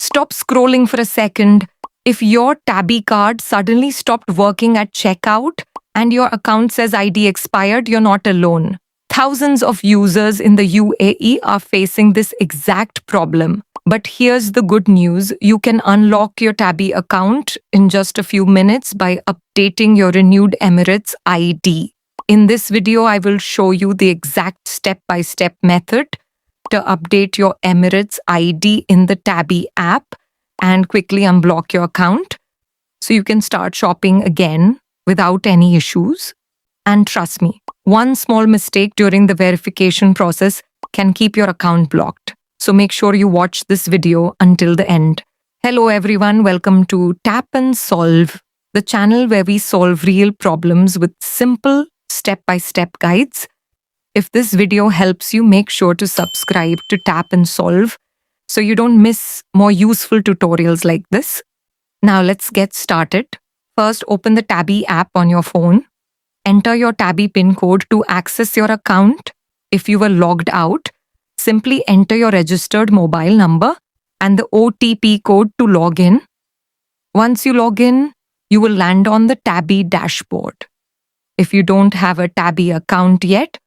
Stop scrolling for a second. If your Tabby card suddenly stopped working at checkout and your account says ID expired, you're not alone. Thousands of users in the UAE are facing this exact problem. But here's the good news. You can unlock your Tabby account in just a few minutes by updating your renewed Emirates ID. In this video, I will show you the exact step-by-step method to update your Emirates ID in the Tabby app and quickly unblock your account so you can start shopping again without any issues. And trust me, one small mistake during the verification process can keep your account blocked. So make sure you watch this video until the end. Hello everyone, welcome to Tap and Solve, the channel where we solve real problems with simple step-by-step guides. If this video helps you, make sure to subscribe to Tap and Solve so you don't miss more useful tutorials like this. Now let's get started. First, open the Tabby app on your phone. Enter your Tabby PIN code to access your account. If you were logged out, simply enter your registered mobile number and the OTP code to log in. Once you log in, you will land on the Tabby dashboard. If you don't have a Tabby account yet,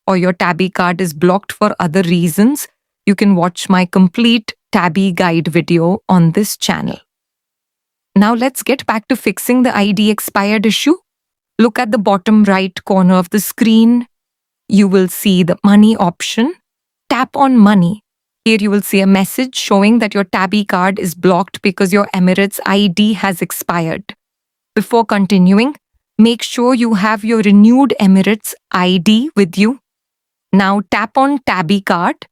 or your Tabby card is blocked for other reasons, you can watch my complete Tabby guide video on this channel. Now let's get back to fixing the ID expired issue. Look at the bottom right corner of the screen. You will see the money option. Tap on money. Here you will see a message showing that your Tabby card is blocked because your Emirates ID has expired. Before continuing, make sure you have your renewed Emirates ID with you. Now tap on Tabby card.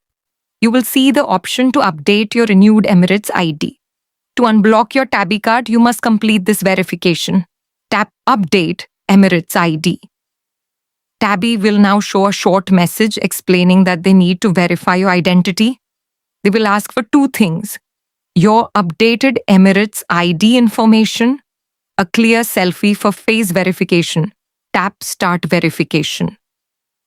You will see the option to update your renewed Emirates ID. To unblock your Tabby card, you must complete this verification. Tap Update Emirates ID. Tabby will now show a short message explaining that they need to verify your identity. They will ask for two things: your updated Emirates ID information, a clear selfie for face verification. Tap Start Verification.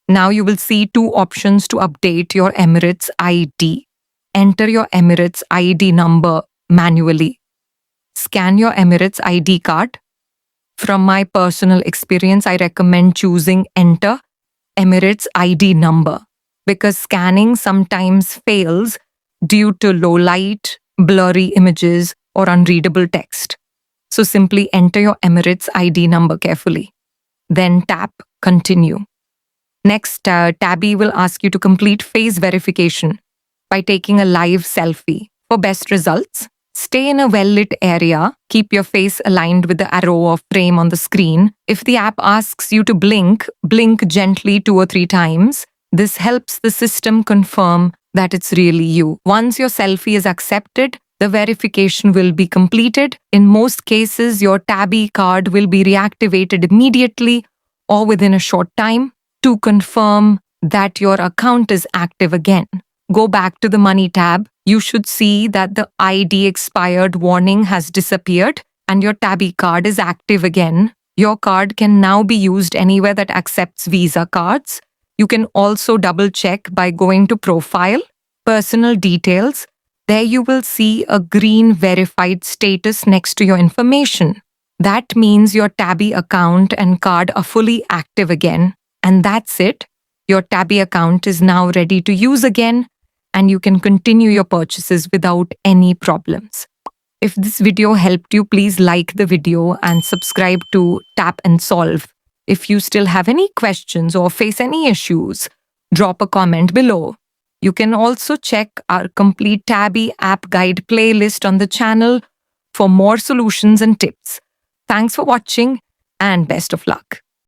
Now you will see two options to update your Emirates ID. Enter your Emirates ID number manually. Scan your Emirates ID card. From my personal experience, I recommend choosing Enter Emirates ID number because scanning sometimes fails due to low light, blurry images, or unreadable text. So simply enter your Emirates ID number carefully. Then tap Continue. Next, Tabby will ask you to complete face verification by taking a live selfie. For best results, stay in a well-lit area. Keep your face aligned with the arrow or frame on the screen. If the app asks you to blink, blink gently 2 or 3 times. This helps the system confirm that it's really you. Once your selfie is accepted, the verification will be completed. In most cases, your Tabby card will be reactivated immediately or within a short time. To confirm that your account is active again, go back to the Money tab. You should see that the ID expired warning has disappeared and your Tabby card is active again. Your card can now be used anywhere that accepts Visa cards. You can also double check by going to Profile, Personal Details. There you will see a green verified status next to your information. That means your Tabby account and card are fully active again. And that's it. Your Tabby account is now ready to use again, and you can continue your purchases without any problems. If this video helped you, please like the video and subscribe to Tap and Solve. If you still have any questions or face any issues, drop a comment below. You can also check our complete Tabby app guide playlist on the channel for more solutions and tips. Thanks for watching and best of luck.